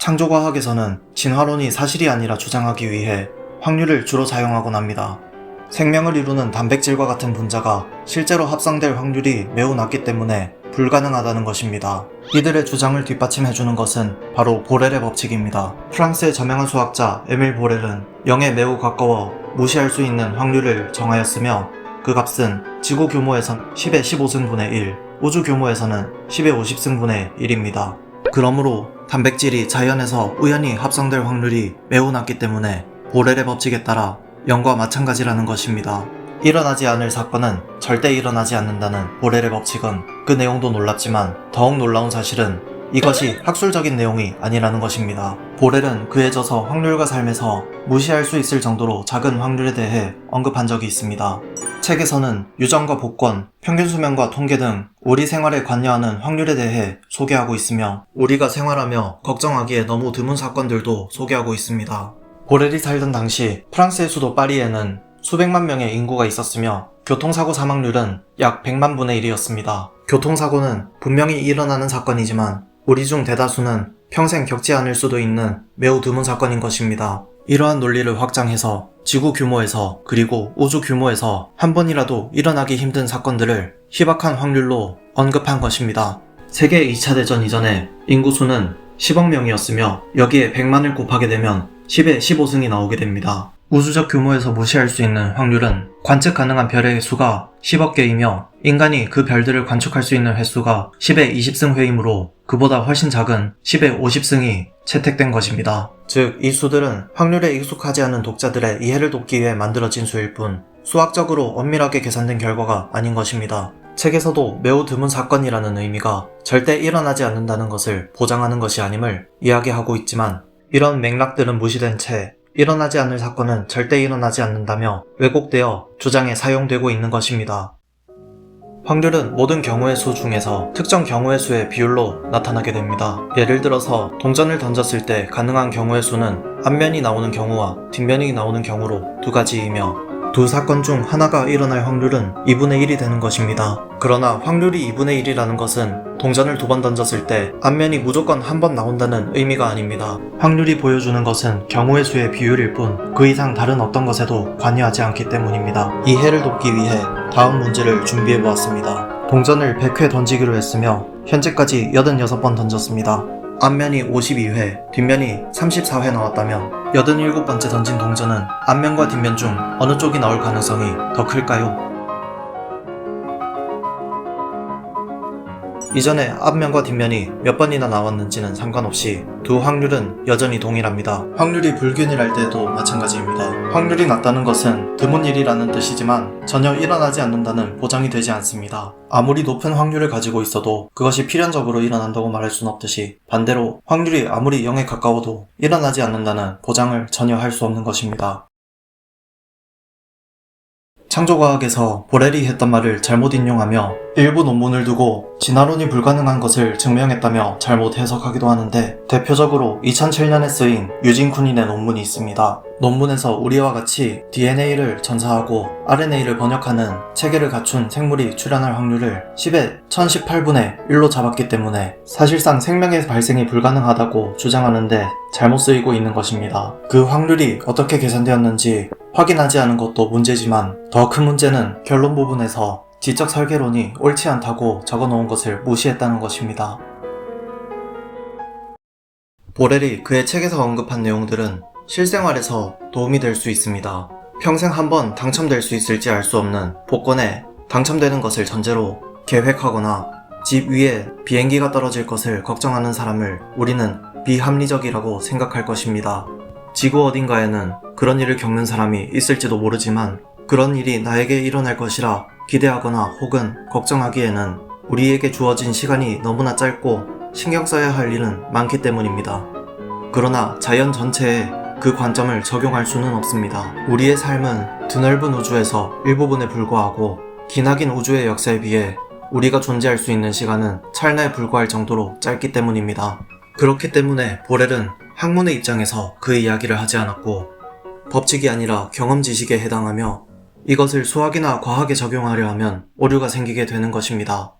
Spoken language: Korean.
창조과학에서는 진화론이 사실이 아니라 주장하기 위해 확률을 주로 사용하곤 합니다. 생명을 이루는 단백질과 같은 분자가 실제로 합성될 확률이 매우 낮기 때문에 불가능하다는 것입니다. 이들의 주장을 뒷받침해주는 것은 바로 보렐의 법칙입니다. 프랑스의 저명한 수학자 에밀 보렐은 0에 매우 가까워 무시할 수 있는 확률을 정하였으며 그 값은 지구 규모에선 10의 15승분의 1, 우주 규모에서는 10의 50승분의 1입니다. 그러므로 단백질이 자연에서 우연히 합성될 확률이 매우 낮기 때문에 보렐의 법칙에 따라 0과 마찬가지라는 것입니다. 일어나지 않을 사건은 절대 일어나지 않는다는 보렐의 법칙은 그 내용도 놀랍지만 더욱 놀라운 사실은 이것이 학술적인 내용이 아니라는 것입니다. 보렐은 그에 져서 확률과 삶에서 무시할 수 있을 정도로 작은 확률에 대해 언급한 적이 있습니다. 책에서는 유전과 복권, 평균 수명과 통계 등 우리 생활에 관여하는 확률에 대해 소개하고 있으며 우리가 생활하며 걱정하기에 너무 드문 사건들도 소개하고 있습니다. 보렐이 살던 당시 프랑스의 수도 파리에는 수백만 명의 인구가 있었으며 교통사고 사망률은 약 100만 분의 1이었습니다. 교통사고는 분명히 일어나는 사건이지만 우리 중 대다수는 평생 겪지 않을 수도 있는 매우 드문 사건인 것입니다. 이러한 논리를 확장해서 지구 규모에서 그리고 우주 규모에서 한 번이라도 일어나기 힘든 사건들을 희박한 확률로 언급한 것입니다. 세계 2차 대전 이전에 인구수는 10억 명이었으며 여기에 100만을 곱하게 되면 10의 15승이 나오게 됩니다. 우주적 규모에서 무시할 수 있는 확률은 관측 가능한 별의 수가 10억 개이며 인간이 그 별들을 관측할 수 있는 횟수가 10의 20승 회이므로 그보다 훨씬 작은 10의 50승이 채택된 것입니다. 즉, 이 수들은 확률에 익숙하지 않은 독자들의 이해를 돕기 위해 만들어진 수일 뿐 수학적으로 엄밀하게 계산된 결과가 아닌 것입니다. 책에서도 매우 드문 사건이라는 의미가 절대 일어나지 않는다는 것을 보장하는 것이 아님을 이야기하고 있지만 이런 맥락들은 무시된 채 일어나지 않을 사건은 절대 일어나지 않는다며 왜곡되어 주장에 사용되고 있는 것입니다. 확률은 모든 경우의 수 중에서 특정 경우의 수의 비율로 나타나게 됩니다. 예를 들어서 동전을 던졌을 때 가능한 경우의 수는 앞면이 나오는 경우와 뒷면이 나오는 경우로 두 가지이며 두 사건 중 하나가 일어날 확률은 2분의 1이 되는 것입니다. 그러나 확률이 2분의 1이라는 것은 동전을 두 번 던졌을 때 앞면이 무조건 한 번 나온다는 의미가 아닙니다. 확률이 보여주는 것은 경우의 수의 비율일 뿐 그 이상 다른 어떤 것에도 관여하지 않기 때문입니다. 이해를 돕기 위해 다음 문제를 준비해보았습니다. 동전을 100회 던지기로 했으며 현재까지 86번 던졌습니다. 앞면이 52회, 뒷면이 34회 나왔다면 87번째 던진 동전은 앞면과 뒷면 중 어느 쪽이 나올 가능성이 더 클까요? 이전에 앞면과 뒷면이 몇 번이나 나왔는지는 상관없이 두 확률은 여전히 동일합니다. 확률이 불균일할 때도 마찬가지입니다. 확률이 낮다는 것은 드문 일이라는 뜻이지만 전혀 일어나지 않는다는 보장이 되지 않습니다. 아무리 높은 확률을 가지고 있어도 그것이 필연적으로 일어난다고 말할 순 없듯이 반대로 확률이 아무리 0에 가까워도 일어나지 않는다는 보장을 전혀 할 수 없는 것입니다. 창조과학에서 보렐이 했던 말을 잘못 인용하며 일부 논문을 두고 진화론이 불가능한 것을 증명했다며 잘못 해석하기도 하는데 대표적으로 2007년에 쓰인 유진 쿠닌의 논문이 있습니다. 논문에서 우리와 같이 DNA를 전사하고 RNA를 번역하는 체계를 갖춘 생물이 출현할 확률을 10의 1018분의 1로 잡았기 때문에 사실상 생명의 발생이 불가능하다고 주장하는데 잘못 쓰이고 있는 것입니다. 그 확률이 어떻게 계산되었는지 확인하지 않은 것도 문제지만 더 큰 문제는 결론 부분에서 지적 설계론이 옳지 않다고 적어놓은 것을 무시했다는 것입니다. 보렐이 그의 책에서 언급한 내용들은 실생활에서 도움이 될 수 있습니다. 평생 한번 당첨될 수 있을지 알 수 없는 복권에 당첨되는 것을 전제로 계획하거나 집 위에 비행기가 떨어질 것을 걱정하는 사람을 우리는 비합리적이라고 생각할 것입니다. 지구 어딘가에는 그런 일을 겪는 사람이 있을지도 모르지만 그런 일이 나에게 일어날 것이라 기대하거나 혹은 걱정하기에는 우리에게 주어진 시간이 너무나 짧고 신경 써야 할 일은 많기 때문입니다. 그러나 자연 전체에 그 관점을 적용할 수는 없습니다. 우리의 삶은 드넓은 우주에서 일부분에 불과하고 기나긴 우주의 역사에 비해 우리가 존재할 수 있는 시간은 찰나에 불과할 정도로 짧기 때문입니다. 그렇기 때문에 보렐은 학문의 입장에서 그 이야기를 하지 않았고 법칙이 아니라 경험 지식에 해당하며 이것을 수학이나 과학에 적용하려 하면 오류가 생기게 되는 것입니다.